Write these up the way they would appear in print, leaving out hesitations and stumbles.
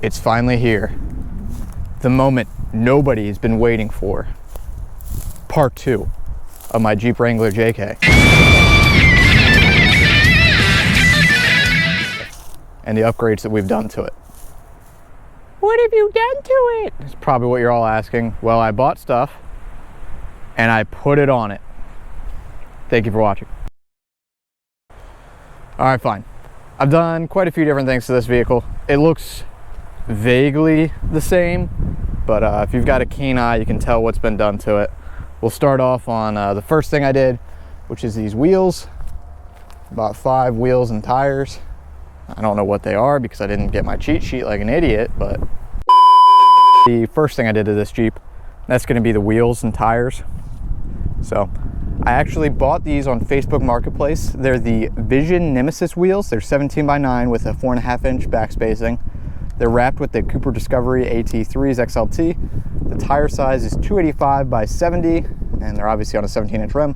It's finally here. The moment nobody has been waiting for. Part 2 of my Jeep Wrangler JK. And the upgrades that we've done to it. What have you done to it? That's probably what you're all asking. Well, I bought stuff and I put it on it. Thank you for watching. All right, fine. I've done quite a few different things to this vehicle. It looks vaguely the same, but if you've got a keen eye, you can tell what's been done to it. We'll start off on the first thing I did, which is these wheels. About 5 wheels and tires. I don't know what they are because I didn't get my cheat sheet like an idiot, but the first thing I did to this Jeep, that's going to be the wheels and tires. So I actually bought these on Facebook Marketplace. They're the Vison Nemesis wheels. They're 17x9 with a 4.5-inch back spacing. They're wrapped with the Cobra Discovery AT3s XLT. The tire size is 285 by 70, and they're obviously on a 17-inch rim.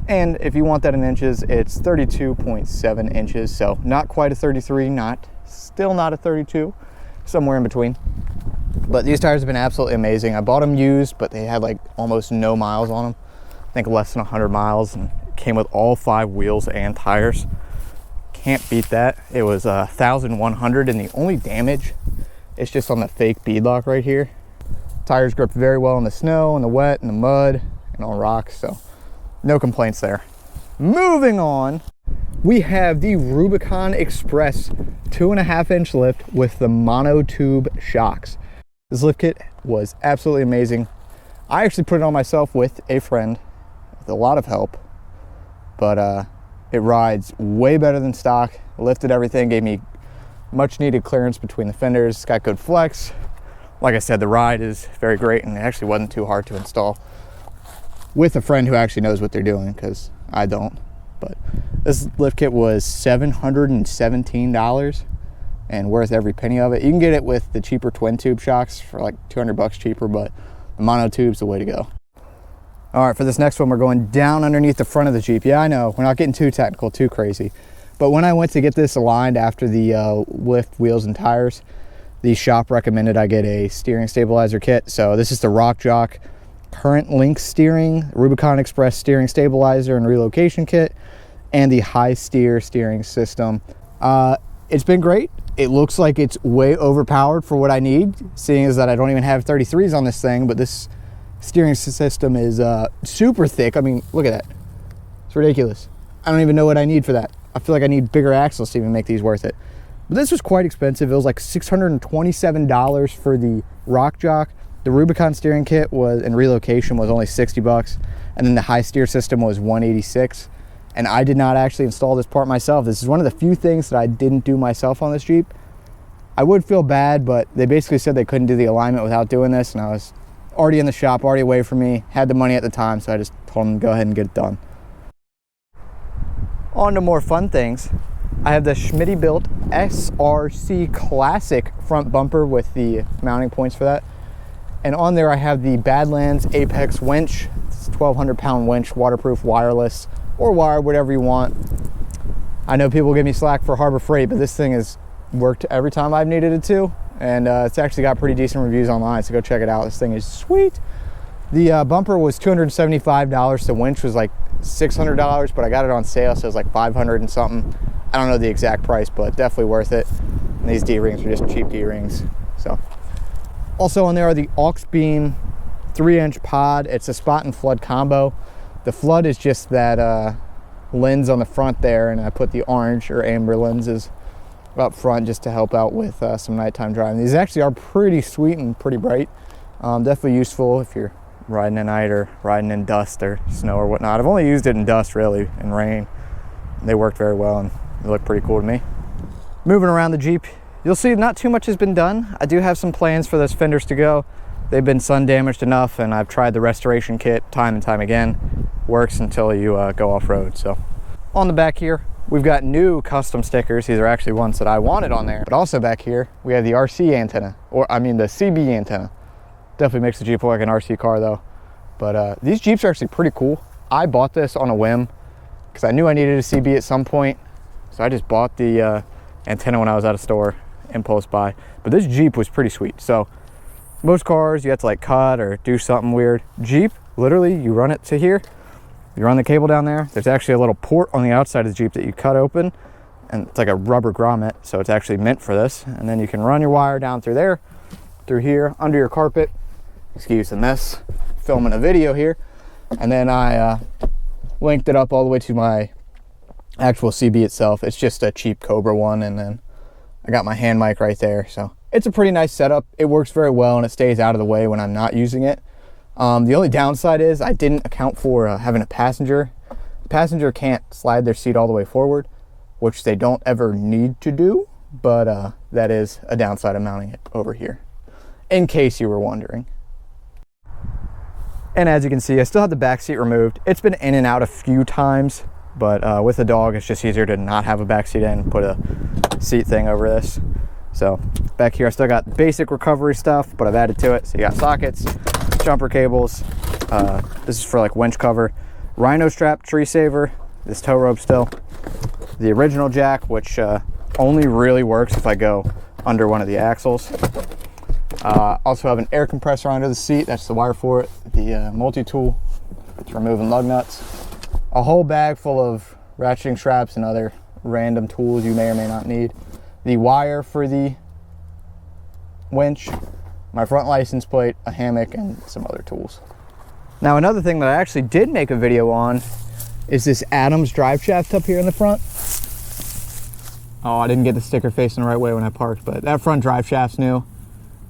And if you want that in inches, it's 32.7 inches. So not quite a 33, still not a 32, somewhere in between. But these tires have been absolutely amazing. I bought them used, but they had like almost no miles on them. I think less than 100 miles, and came with all 5 wheels and tires. Can't beat that. It was 1,100, and the only damage is just on the fake beadlock right here. Tires grip very well in the snow and the wet and the mud and on rocks, so no complaints there. Moving on, we have the Rubicon Express 2.5-inch lift with the Monotube shocks. This lift kit was absolutely amazing. I actually put it on myself with a friend with a lot of help, but it rides way better than stock. Lifted everything, gave me much needed clearance between the fenders. It's got good flex. Like I said, the ride is very great, and it actually wasn't too hard to install with a friend who actually knows what they're doing, because I don't. But this lift kit was $717 and worth every penny of it. You can get it with the cheaper twin tube shocks for like 200 bucks cheaper, but the Monotube's the way to go. All right, for this next one, we're going down underneath the front of the Jeep. Yeah, I know, we're not getting too technical, too crazy. But when I went to get this aligned after the lift, wheels, and tires, the shop recommended I get a steering stabilizer kit. So this is the Rock Jock current Lync steering, Rubicon Express steering stabilizer and relocation kit, and the high steer steering system. It's been great. It looks like it's way overpowered for what I need, seeing as that I don't even have 33s on this thing, but this steering system is super thick. I mean, look at that. It's ridiculous. I don't even know what I need for that. I feel like I need bigger axles to even make these worth it. But this was quite expensive. It was like $627 for the Rock Jock. The Rubicon steering kit was, and relocation was only 60 bucks. And then the high steer system was 186. And I did not actually install this part myself. This is one of the few things that I didn't do myself on this Jeep. I would feel bad, but they basically said they couldn't do the alignment without doing this, and I was already in the shop, already away from me, had the money at the time, so I just told them to go ahead and get it done. On to more fun things. I have the Smitty built SRC Classic front bumper with the mounting points for that. And on there I have the Badlands Apex winch. It's a 1,200 pound winch, waterproof, wireless, or wired, whatever you want. I know people give me slack for Harbor Freight, but this thing has worked every time I've needed it to. And it's actually got pretty decent reviews online, so go check it out. This thing is sweet. The bumper was $275. The winch was like $600, but I got it on sale, so it was like $500 and something. I don't know the exact price, but definitely worth it. And these D-rings are just cheap D-rings. So, also on there are the Aux Beam 3-inch pod. It's a spot and flood combo. The flood is just that lens on the front there, and I put the orange or amber lenses up front just to help out with some nighttime driving. These actually are pretty sweet and pretty bright. Definitely useful if you're riding at night or riding in dust or snow or whatnot. I've only used it in dust, really, and rain. They worked very well and they look pretty cool to me. Moving around the Jeep, you'll see not too much has been done. I do have some plans for those fenders to go. They've been sun damaged enough, and I've tried the restoration kit time and time again. Works until you go off-road. So on the back here, we've got new custom stickers. These are actually ones that I wanted on there. But also back here, we have the RC antenna, or I mean the CB antenna. Definitely makes the Jeep look like an RC car though. But these Jeeps are actually pretty cool. I bought this on a whim because I knew I needed a CB at some point. So I just bought the antenna when I was at a store, impulse buy. But this Jeep was pretty sweet. So most cars you have to like cut or do something weird. Jeep, literally you run it to here, you run the cable down there. There's actually a little port on the outside of the Jeep that you cut open, and it's like a rubber grommet, so it's actually meant for this. And then you can run your wire down through there, through here, under your carpet. Excuse the mess, filming a video here. And then I linked it up all the way to my actual CB itself. It's just a cheap Cobra one, and then I got my hand mic right there. So it's a pretty nice setup. It works very well, and it stays out of the way when I'm not using it. The only downside is I didn't account for having a passenger. The passenger can't slide their seat all the way forward, which they don't ever need to do, but that is a downside of mounting it over here, in case you were wondering. And as you can see, I still have the back seat removed. It's been in and out a few times, but with a dog, it's just easier to not have a back seat in and put a seat thing over this. So back here, I still got basic recovery stuff, but I've added to it. So you got sockets, jumper cables. This is for like winch cover, rhino strap, tree saver, this tow rope still, the original jack, which only really works if I go under one of the axles. Also have an air compressor under the seat. That's the wire for it. The multi-tool for removing lug nuts. A whole bag full of ratcheting straps and other random tools you may or may not need. The wire for the winch, my front license plate, a hammock, and some other tools. Now another thing that I actually did make a video on is this Adams drive shaft up here in the front. Oh, I didn't get the sticker facing the right way when I parked, but that front drive shaft's new.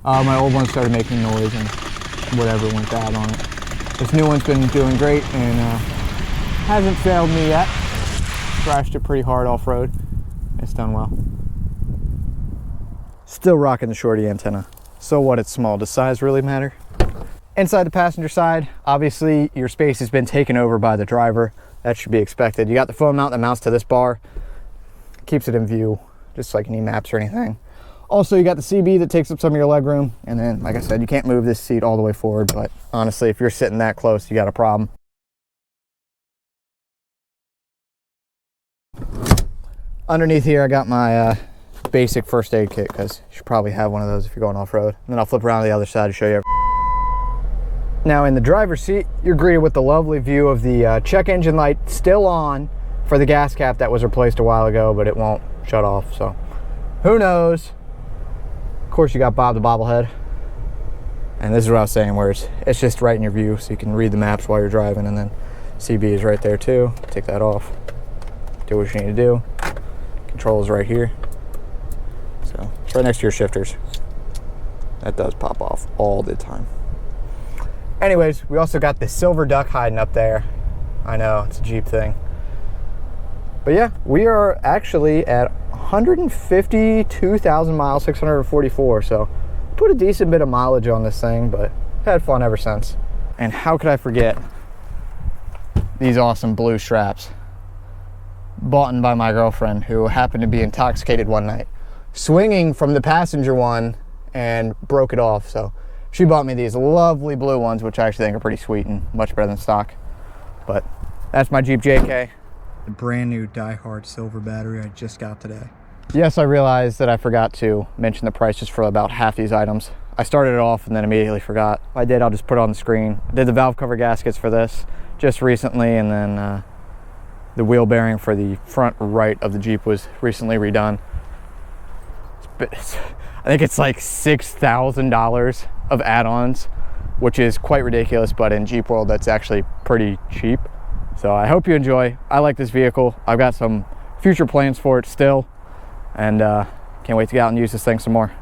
My old one started making noise and whatever went bad on it. This new one's been doing great and hasn't failed me yet. Thrashed it pretty hard off-road. It's done well. Still rocking the shorty antenna. So what, it's small. Does size really matter? Inside the passenger side, obviously your space has been taken over by the driver. That should be expected. You got the phone mount that mounts to this bar. Keeps it in view, just like any maps or anything. Also, you got the CB that takes up some of your leg room. And then, like I said, you can't move this seat all the way forward, but honestly, if you're sitting that close, you got a problem. Underneath here, I got my basic first aid kit, because you should probably have one of those if you're going off-road. And then I'll flip around to the other side to show you. Now, in the driver's seat, you're greeted with the lovely view of the check engine light still on for the gas cap that was replaced a while ago, but it won't shut off, so who knows? Of course, you got Bob the bobblehead. And this is what I was saying, where it's just right in your view, so you can read the maps while you're driving, and then CB is right there too. Take that off. Do what you need to do. Controls right here. So it's right next to your shifters. That does pop off all the time. Anyways, we also got the silver duck hiding up there. I know, it's a Jeep thing. But yeah, we are actually at 152,000 miles, 644. So put a decent bit of mileage on this thing, but had fun ever since. And how could I forget these awesome blue straps? Bought by my girlfriend, who happened to be intoxicated one night, swinging from the passenger one and broke it off. So she bought me these lovely blue ones, which I actually think are pretty sweet and much better than stock. But that's my Jeep JK. The brand new Die-Hard silver battery I just got today. Yes, I realized that I forgot to mention the prices for about half these items. I started it off and then immediately forgot. If I did, I'll just put it on the screen. I did the valve cover gaskets for this just recently, and then the wheel bearing for the front right of the Jeep was recently redone. I think it's like $6,000 of add-ons, which is quite ridiculous, but in Jeep world, that's actually pretty cheap. So I hope you enjoy. I like this vehicle. I've got some future plans for it still, and can't wait to get out and use this thing some more.